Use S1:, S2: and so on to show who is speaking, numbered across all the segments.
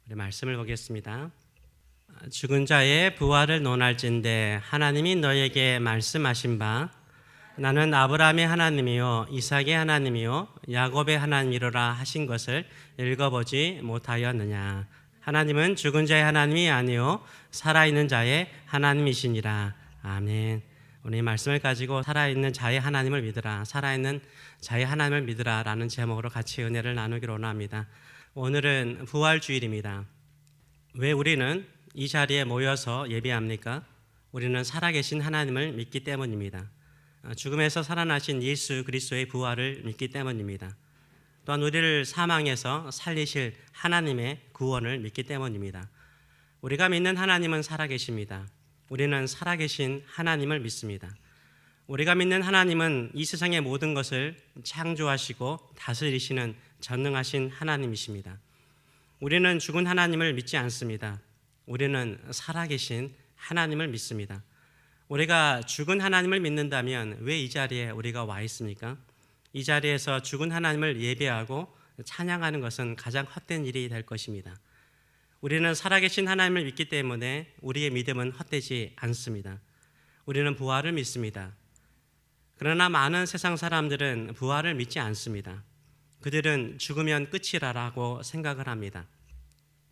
S1: 우리 말씀을 보겠습니다. 죽은 자의 부활을 논할진대 하나님이 너에게 말씀하신 바 나는 아브라함의 하나님이요 이삭의 하나님이요 야곱의 하나님이로라 하신 것을 읽어보지 못하였느냐. 하나님은 죽은 자의 하나님이 아니요 살아있는 자의 하나님이시니라. 아멘. 오늘 이 말씀을 가지고 살아있는 자의 하나님을 믿으라, 살아있는 자의 하나님을 믿으라 라는 제목으로 같이 은혜를 나누기로 원합니다. 오늘은 부활주일입니다. 왜 우리는 이 자리에 모여서 예배합니까? 우리는 살아계신 하나님을 믿기 때문입니다. 죽음에서 살아나신 예수 그리스도의 부활을 믿기 때문입니다. 또한 우리를 사망에서 살리실 하나님의 구원을 믿기 때문입니다. 우리가 믿는 하나님은 살아계십니다. 우리는 살아계신 하나님을 믿습니다. 우리가 믿는 하나님은 이 세상의 모든 것을 창조하시고 다스리시는 전능하신 하나님이십니다. 우리는 죽은 하나님을 믿지 않습니다. 우리는 살아계신 하나님을 믿습니다. 우리가 죽은 하나님을 믿는다면 왜 이 자리에 우리가 와 있습니까? 이 자리에서 죽은 하나님을 예배하고 찬양하는 것은 가장 헛된 일이 될 것입니다. 우리는 살아계신 하나님을 믿기 때문에 우리의 믿음은 헛되지 않습니다. 우리는 부활을 믿습니다. 그러나 많은 세상 사람들은 부활을 믿지 않습니다. 그들은 죽으면 끝이라고 생각을 합니다.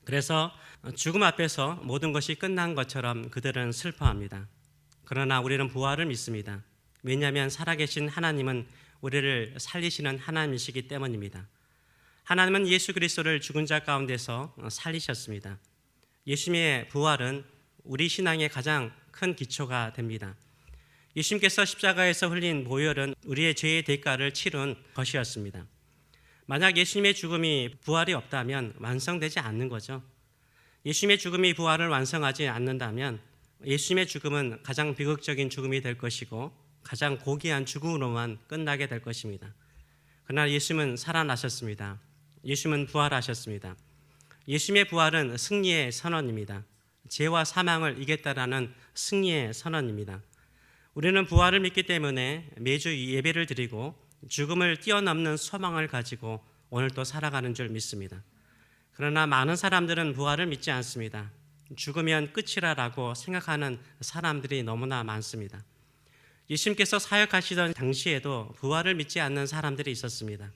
S1: 그래서 죽음 앞에서 모든 것이 끝난 것처럼 그들은 슬퍼합니다. 그러나 우리는 부활을 믿습니다. 왜냐하면 살아계신 하나님은 우리를 살리시는 하나님이시기 때문입니다. 하나님은 예수 그리스도를 죽은 자 가운데서 살리셨습니다. 예수님의 부활은 우리 신앙의 가장 큰 기초가 됩니다. 예수님께서 십자가에서 흘린 보혈은 우리의 죄의 대가를 치른 것이었습니다. 만약 예수님의 죽음이 부활이 없다면 완성되지 않는 거죠. 예수님의 죽음이 부활을 완성하지 않는다면 예수님의 죽음은 가장 비극적인 죽음이 될 것이고 가장 고귀한 죽음으로만 끝나게 될 것입니다. 그러나 예수님은 살아나셨습니다. 예수님은 부활하셨습니다. 예수님의 부활은 승리의 선언입니다. 죄와 사망을 이겼다라는 승리의 선언입니다. 우리는 부활을 믿기 때문에 매주 예배를 드리고 죽음을 뛰어넘는 소망을 가지고 오늘도 살아가는 줄 믿습니다. 그러나 많은 사람들은 부활을 믿지 않습니다. 죽으면 끝이라고 생각하는 사람들이 너무나 많습니다. 예수님께서 사역하시던 당시에도 부활을 믿지 않는 사람들이 있었습니다.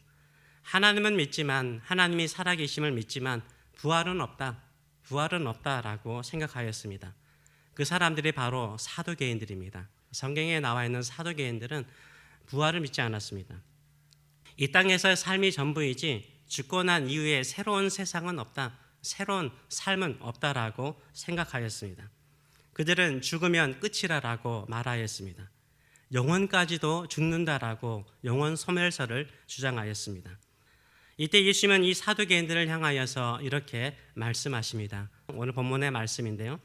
S1: 하나님은 믿지만, 하나님이 살아계심을 믿지만 부활은 없다라고 생각하였습니다. 그 사람들이 바로 사두개인들입니다. 성경에 나와 있는 사두개인들은 부활을 믿지 않았습니다. 이 땅에서의 삶이 전부이지 죽고 난 이후에 새로운 세상은 없다, 새로운 삶은 없다라고 생각하였습니다. 그들은 죽으면 끝이라고 말하였습니다. 영혼까지도 죽는다라고 영혼 소멸설을 주장하였습니다. 이때 예수님은 이 사두개인들을 향하여서 이렇게 말씀하십니다. 오늘 본문의 말씀인데요.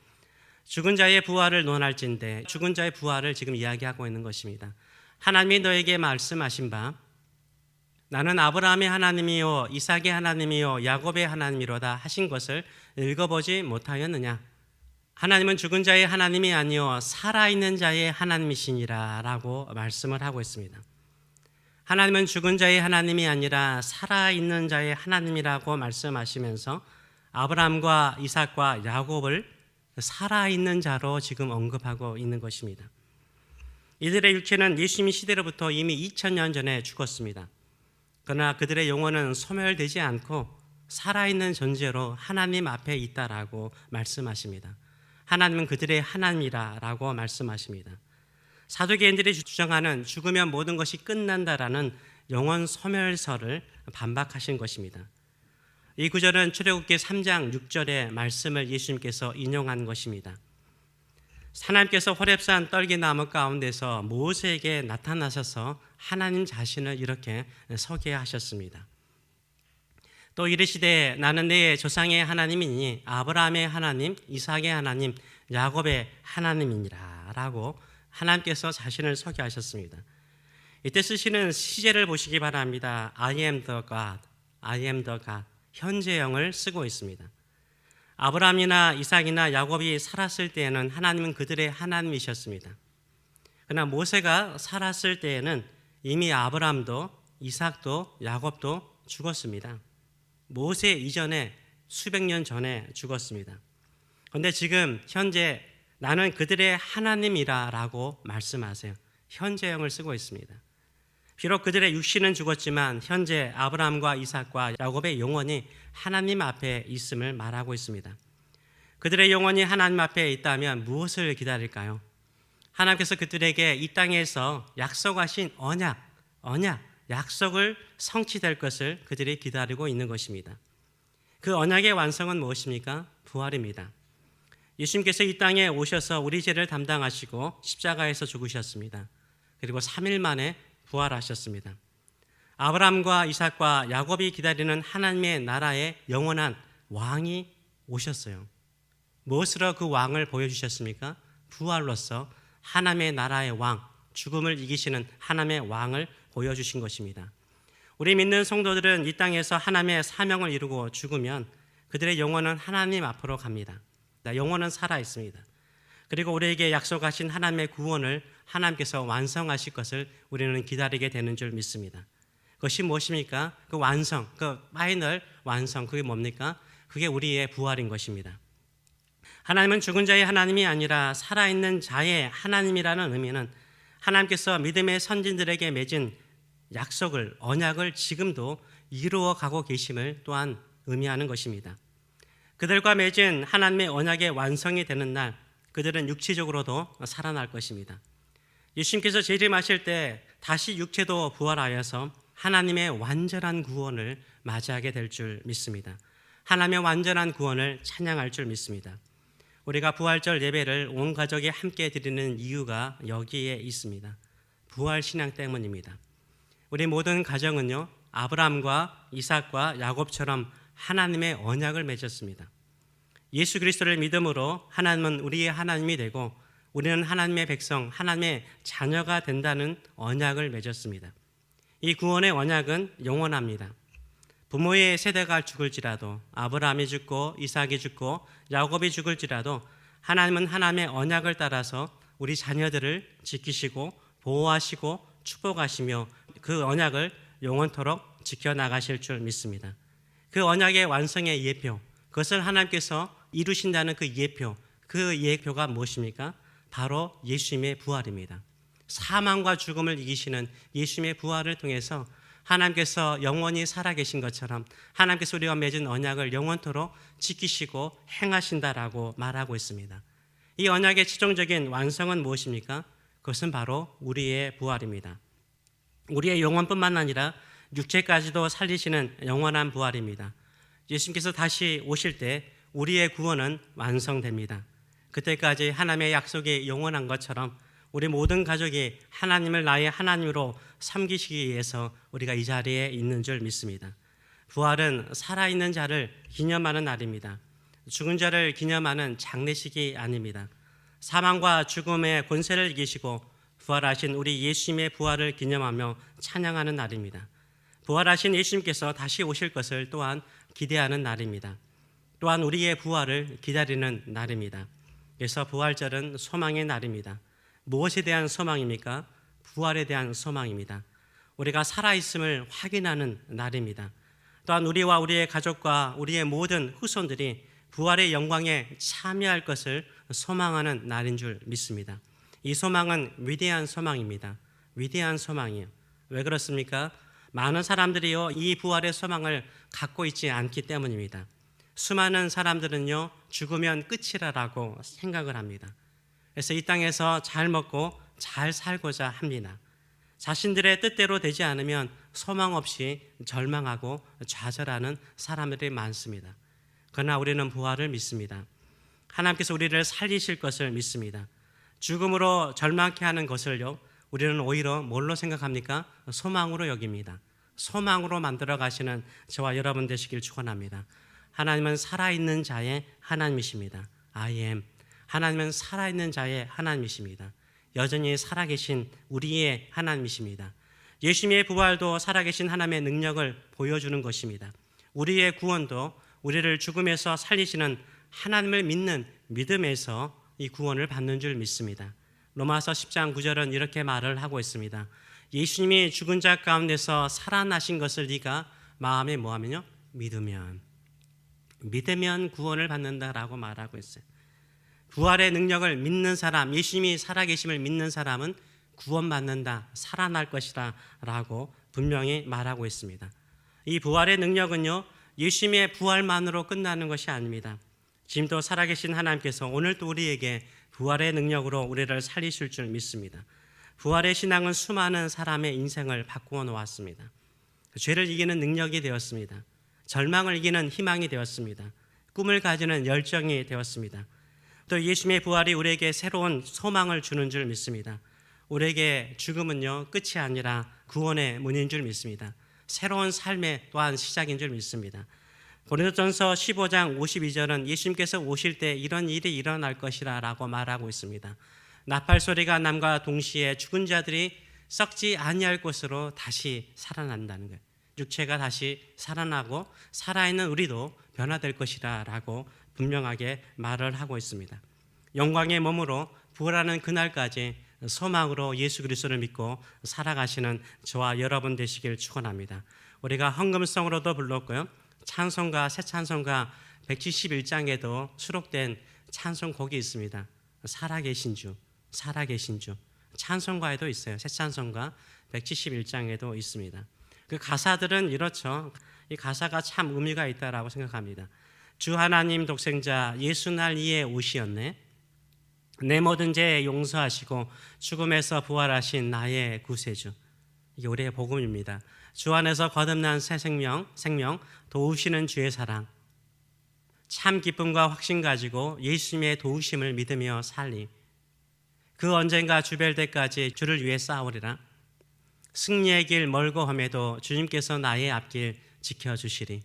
S1: 죽은 자의 부활을 논할진대, 죽은 자의 부활을 지금 이야기하고 있는 것입니다. 하나님이 너에게 말씀하신 바 나는 아브라함의 하나님이요 이삭의 하나님이요 야곱의 하나님이로다 하신 것을 읽어보지 못하였느냐. 하나님은 죽은 자의 하나님이 아니요 살아있는 자의 하나님이시니라 라고 말씀을 하고 있습니다. 하나님은 죽은 자의 하나님이 아니라 살아있는 자의 하나님이라고 말씀하시면서 아브라함과 이삭과 야곱을 살아있는 자로 지금 언급하고 있는 것입니다. 이들의 육체는 예수님 시대로부터 이미 2000년 전에 죽었습니다. 그러나 그들의 영혼은 소멸되지 않고 살아있는 존재로 하나님 앞에 있다라고 말씀하십니다. 하나님은 그들의 하나님이라고 말씀하십니다. 사두개인들이 주장하는 죽으면 모든 것이 끝난다라는 영혼 소멸설을 반박하신 것입니다. 이 구절은 출애굽기 3장 6절의 말씀을 예수님께서 인용한 것입니다. 하나님께서 호렙산 떨기나무 가운데서 모세에게 나타나셔서 하나님 자신을 이렇게 소개하셨습니다. 또 이르시되 나는 내 조상의 하나님이니 아브라함의 하나님, 이삭의 하나님, 야곱의 하나님이니라 라고 하나님께서 자신을 소개하셨습니다. 이때 쓰시는 시제를 보시기 바랍니다. I am the God, I am the God, 현재형을 쓰고 있습니다. 아브라함이나 이삭이나 야곱이 살았을 때에는 하나님은 그들의 하나님이셨습니다. 그러나 모세가 살았을 때에는 이미 아브라함도 이삭도 야곱도 죽었습니다. 모세 이전에 수백 년 전에 죽었습니다. 그런데 지금 현재 나는 그들의 하나님이라라고 말씀하세요. 현재형을 쓰고 있습니다. 비록 그들의 육신은 죽었지만 현재 아브라함과 이삭과 야곱의 영혼이 하나님 앞에 있음을 말하고 있습니다. 그들의 영혼이 하나님 앞에 있다면 무엇을 기다릴까요? 하나님께서 그들에게 이 땅에서 약속하신 약속을 성취될 것을 그들이 기다리고 있는 것입니다. 그 언약의 완성은 무엇입니까? 부활입니다. 예수님께서 이 땅에 오셔서 우리 죄를 담당하시고 십자가에서 죽으셨습니다. 그리고 3일 만에 부활하셨습니다. 아브라함과 이삭과 야곱이 기다리는 하나님의 나라의 영원한 왕이 오셨어요. 무엇으로 그 왕을 보여주셨습니까? 부활로서 하나님의 나라의 왕, 죽음을 이기시는 하나님의 왕을 보여주신 것입니다. 우리 믿는 성도들은 이 땅에서 하나님의 사명을 이루고 죽으면 그들의 영혼은 하나님 앞으로 갑니다. 영혼은 살아 있습니다. 그리고 우리에게 약속하신 하나님의 구원을 하나님께서 완성하실 것을 우리는 기다리게 되는 줄 믿습니다. 그것이 무엇입니까? 그 완성, 그 파이널 완성, 그게 뭡니까? 그게 우리의 부활인 것입니다. 하나님은 죽은 자의 하나님이 아니라 살아있는 자의 하나님이라는 의미는 하나님께서 믿음의 선진들에게 맺은 약속을, 언약을 지금도 이루어가고 계심을 또한 의미하는 것입니다. 그들과 맺은 하나님의 언약의 완성이 되는 날 그들은 육체적으로도 살아날 것입니다. 예수님께서 재림하실 때 다시 육체도 부활하여서 하나님의 완전한 구원을 맞이하게 될 줄 믿습니다. 하나님의 완전한 구원을 찬양할 줄 믿습니다. 우리가 부활절 예배를 온 가족이 함께 드리는 이유가 여기에 있습니다. 부활 신앙 때문입니다. 우리 모든 가정은요, 아브라함과 이삭과 야곱처럼 하나님의 언약을 맺었습니다. 예수 그리스도를 믿음으로 하나님은 우리의 하나님이 되고 우리는 하나님의 백성, 하나님의 자녀가 된다는 언약을 맺었습니다. 이 구원의 언약은 영원합니다. 부모의 세대가 죽을지라도, 아브라함이 죽고 이삭이 죽고 야곱이 죽을지라도 하나님은 하나님의 언약을 따라서 우리 자녀들을 지키시고 보호하시고 축복하시며 그 언약을 영원토록 지켜나가실 줄 믿습니다. 그 언약의 완성의 예표, 그것을 하나님께서 이루신다는 그 예표가 무엇입니까? 바로 예수님의 부활입니다. 사망과 죽음을 이기시는 예수님의 부활을 통해서 하나님께서 영원히 살아계신 것처럼 하나님께서 우리와 맺은 언약을 영원토록 지키시고 행하신다라고 말하고 있습니다. 이 언약의 최종적인 완성은 무엇입니까? 그것은 바로 우리의 부활입니다. 우리의 영혼뿐만 아니라 육체까지도 살리시는 영원한 부활입니다. 예수님께서 다시 오실 때 우리의 구원은 완성됩니다. 그때까지 하나님의 약속이 영원한 것처럼 우리 모든 가족이 하나님을 나의 하나님으로 섬기시기 위해서 우리가 이 자리에 있는 줄 믿습니다. 부활은 살아있는 자를 기념하는 날입니다. 죽은 자를 기념하는 장례식이 아닙니다. 사망과 죽음의 권세를 이기시고 부활하신 우리 예수님의 부활을 기념하며 찬양하는 날입니다. 부활하신 예수님께서 다시 오실 것을 또한 기대하는 날입니다. 또한 우리의 부활을 기다리는 날입니다. 그래서 부활절은 소망의 날입니다. 무엇에 대한 소망입니까? 부활에 대한 소망입니다. 우리가 살아있음을 확인하는 날입니다. 또한 우리와 우리의 가족과 우리의 모든 후손들이 부활의 영광에 참여할 것을 소망하는 날인 줄 믿습니다. 이 소망은 위대한 소망입니다. 위대한 소망이에요. 왜 그렇습니까? 많은 사람들이요, 이 부활의 소망을 갖고 있지 않기 때문입니다. 수많은 사람들은요, 죽으면 끝이라고 생각을 합니다. 그래서 이 땅에서 잘 먹고 잘 살고자 합니다. 자신들의 뜻대로 되지 않으면 소망 없이 절망하고 좌절하는 사람들이 많습니다. 그러나 우리는 부활을 믿습니다. 하나님께서 우리를 살리실 것을 믿습니다. 죽음으로 절망케 하는 것을요, 우리는 오히려 뭘로 생각합니까? 소망으로 여깁니다. 소망으로 만들어 가시는 저와 여러분 되시길 축원합니다. 하나님은 살아있는 자의 하나님이십니다. I am. 하나님은 살아있는 자의 하나님이십니다. 여전히 살아계신 우리의 하나님이십니다. 예수님의 부활도 살아계신 하나님의 능력을 보여주는 것입니다. 우리의 구원도 우리를 죽음에서 살리시는 하나님을 믿는 믿음에서 이 구원을 받는 줄 믿습니다. 로마서 10장 9절은 이렇게 말을 하고 있습니다. 예수님이 죽은 자 가운데서 살아나신 것을 네가 마음에 뭐하면요? 믿으면. 믿으면 구원을 받는다라고 말하고 있어요. 부활의 능력을 믿는 사람, 예수님이 살아계심을 믿는 사람은 구원받는다, 살아날 것이다 라고 분명히 말하고 있습니다. 이 부활의 능력은요, 예수님의 부활만으로 끝나는 것이 아닙니다. 지금도 살아계신 하나님께서 오늘도 우리에게 부활의 능력으로 우리를 살리실 줄 믿습니다. 부활의 신앙은 수많은 사람의 인생을 바꾸어 놓았습니다. 죄를 이기는 능력이 되었습니다. 절망을 이기는 희망이 되었습니다. 꿈을 가지는 열정이 되었습니다. 또 예수님의 부활이 우리에게 새로운 소망을 주는 줄 믿습니다. 우리에게 죽음은요, 끝이 아니라 구원의 문인 줄 믿습니다. 새로운 삶의 또한 시작인 줄 믿습니다. 고린도전서 15장 52절은 예수님께서 오실 때 이런 일이 일어날 것이라 라고 말하고 있습니다. 나팔 소리가 남과 동시에 죽은 자들이 썩지 아니할 것으로 다시 살아난다는 거예요. 육체가 다시 살아나고 살아있는 우리도 변화될 것이라 라고 분명하게 말을 하고 있습니다. 영광의 몸으로 부활하는 그날까지 소망으로 예수 그리스도를 믿고 살아가시는 저와 여러분 되시길 축원합니다. 우리가 헌금성으로도 불렀고요. 찬송가, 새 찬송가 171장에도 수록된 찬송곡이 있습니다. 살아계신 주, 살아계신 주. 찬송가에도 있어요. 새 찬송가 171장에도 있습니다. 그 가사들은 이렇죠. 이 가사가 참 의미가 있다라고 생각합니다. 주 하나님 독생자 예수 날 이에 오시었네. 내 모든 죄 용서하시고 죽음에서 부활하신 나의 구세주. 이게 우리의 복음입니다. 주 안에서 거듭난 새 생명 도우시는 주의 사랑. 참 기쁨과 확신 가지고 예수님의 도우심을 믿으며 살리. 그 언젠가 주별 때까지 주를 위해 싸우리라. 승리의 길 멀고 험해도 주님께서 나의 앞길 지켜주시리.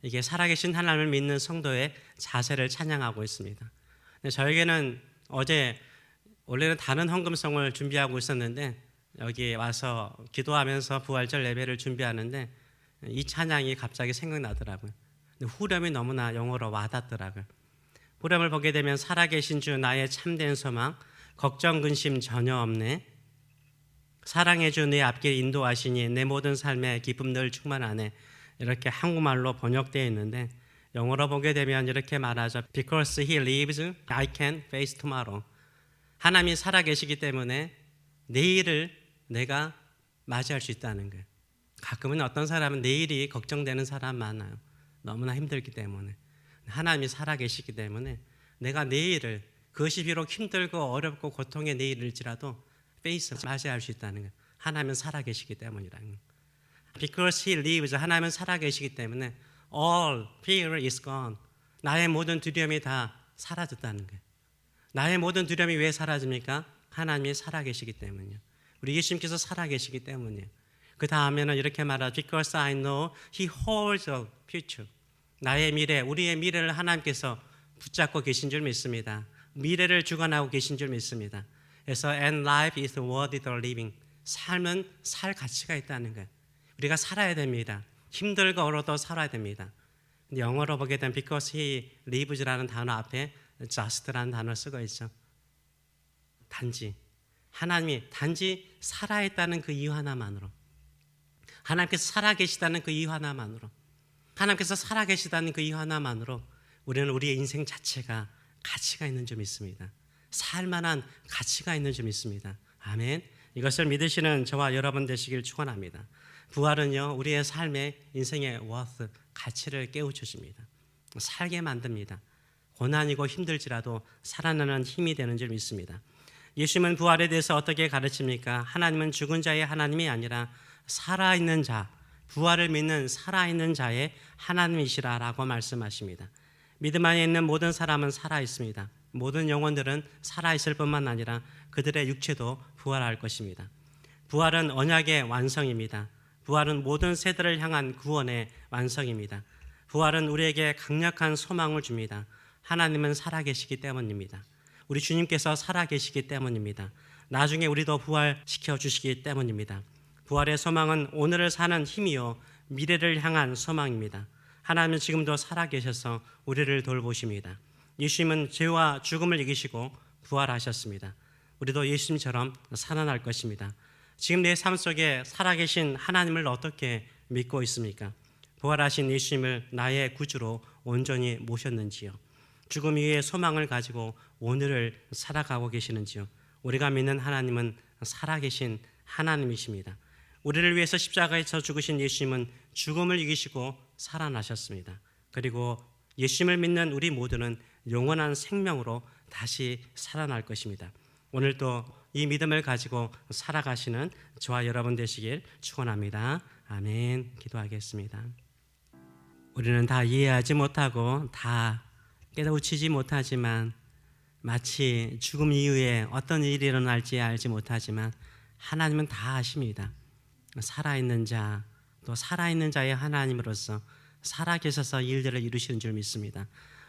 S1: 이게 살아계신 하나님을 믿는 성도의 자세를 찬양하고 있습니다. 저에게는 어제 원래는 다른 헌금성을 준비하고 있었는데 여기 와서 기도하면서 부활절 예배를 준비하는데 이 찬양이 갑자기 생각나더라고요. 후렴이 너무나 영어로 와닿더라고요. 후렴을 보게 되면 살아계신 주 나의 참된 소망, 걱정 근심 전혀 없네. 사랑해 주 내 앞길 인도하시니 내 모든 삶의 기쁨 늘 충만하네. 이렇게 한국말로 번역되어 있는데 영어로 보게 되면 이렇게 말하죠. Because he lives, I can face tomorrow. 하나님이 살아계시기 때문에 내일을 내가 맞이할 수 있다는 거예요. 가끔은 어떤 사람은 내일이 걱정되는 사람 많아요. 너무나 힘들기 때문에. 하나님이 살아계시기 때문에 내가 내일을, 그것이 비록 힘들고 어렵고 고통의 내일일지라도 페이스 맞이할 수 있다는 거예요. 하나님은 살아계시기 때문이라는 거예요. Because he lives, 하나님은 살아계시기 때문에 all fear is gone. 나의 모든 두려움이 다 사라졌다는 거예요. 나의 모든 두려움이 왜 사라집니까? 하나님이 살아계시기 때문이요. 우리 예수님께서 살아계시기 때문이에요. 그 다음에는 이렇게 말하죠. Because I know he holds the future. 나의 미래, 우리의 미래를 하나님께서 붙잡고 계신 줄 믿습니다. 미래를 주관하고 계신 줄 믿습니다. 그래서 and life is worth the living. 삶은 살 가치가 있다는 거예요. 우리가 살아야 됩니다. 힘들고 어려도 살아야 됩니다. 근데 영어로 보게 되면 because he lives라는 단어 앞에 just라는 단어를 쓰고 있죠. 단지 하나님이 단지 살아있다는 그 이유 하나만으로, 하나님께서 살아계시다는 그 이유 하나만으로, 하나님께서 살아계시다는 그 이유 하나만으로 우리는 우리의 인생 자체가 가치가 있는 줄 믿습니다. 살만한 가치가 있는 줄 믿습니다. 아멘. 이것을 믿으시는 저와 여러분 되시길 축원합니다. 부활은요, 우리의 삶의 인생의 worth, 가치를 깨우쳐줍니다. 살게 만듭니다. 고난이고 힘들지라도 살아나는 힘이 되는 줄 믿습니다. 예수님은 부활에 대해서 어떻게 가르칩니까? 하나님은 죽은 자의 하나님이 아니라 살아있는 자, 부활을 믿는 살아있는 자의 하나님이시라라고 말씀하십니다. 믿음 안에 있는 모든 사람은 살아있습니다. 모든 영혼들은 살아있을 뿐만 아니라 그들의 육체도 부활할 것입니다. 부활은 언약의 완성입니다. 부활은 모든 세대를 향한 구원의 완성입니다. 부활은 우리에게 강력한 소망을 줍니다. 하나님은 살아계시기 때문입니다. 우리 주님께서 살아계시기 때문입니다. 나중에 우리도 부활시켜 주시기 때문입니다. 부활의 소망은 오늘을 사는 힘이요 미래를 향한 소망입니다. 하나님은 지금도 살아계셔서 우리를 돌보십니다. 예수님은 죄와 죽음을 이기시고 부활하셨습니다. 우리도 예수님처럼 살아날 것입니다. 지금 내 삶 속에 살아계신 하나님을 어떻게 믿고 있습니까? 부활하신 예수님을 나의 구주로 온전히 모셨는지요? 죽음 이후에 소망을 가지고 오늘을 살아가고 계시는지요? 우리가 믿는 하나님은 살아계신 하나님이십니다. 우리를 위해서 십자가에서 죽으신 예수님은 죽음을 이기시고 살아나셨습니다. 그리고 예수님을 믿는 우리 모두는 영원한 생명으로 다시 살아날 것입니다. 오늘도 이 믿음을 가지고 살아가시는 저와 여러분 되시길 축원합니다. 아멘. 기도하겠습니다. 우리는 다 이해하지 못하고 다 깨우치지 못하지만 마치 죽음 이후에 어떤 일이 일어날지 알지 못하지만 하나님은 다 아십니다. 살아있는 자, 또 살아있는 자의 하나님으로서 살아계셔서 일들을 이루시는 줄 믿습니다.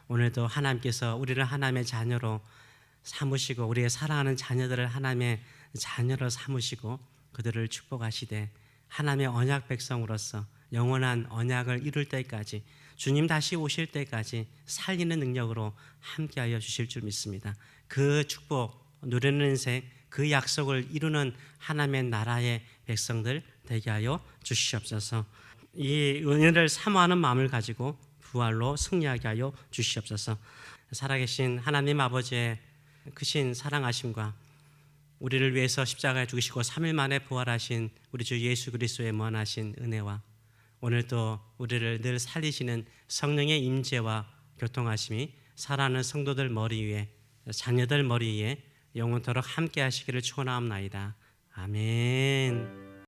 S1: 오늘도 하나님께서 우리를 하나님의 자녀로 삼으시고 우리의 사랑하는 자녀들을 하나님의 자녀로 삼으시고 그들을 축복하시되 하나님의 언약 백성으로서 영원한 언약을 이룰 때까지 주님 다시 오실 때까지 살리는 능력으로 함께하여 주실 줄 믿습니다. 그 축복 누리는 인생, 그 약속을 이루는 하나님의 나라의 백성들 되게 하여 주시옵소서. 이 은혜를 사모하는 마음을 가지고 부활로 승리하게 하여 주시옵소서. 살아계신 하나님 아버지의 크신 사랑하심과 우리를 위해서 십자가에 죽으시고 3일 만에 부활하신 우리 주 예수 그리스도의 무한하신 은혜와 오늘도 우리를 늘 살리시는 성령의 임재와 교통하심이 살아가는 성도들 머리 위에 자녀들 머리 위에 영원토록 함께 하시기를 축원하옵나이다. 아멘.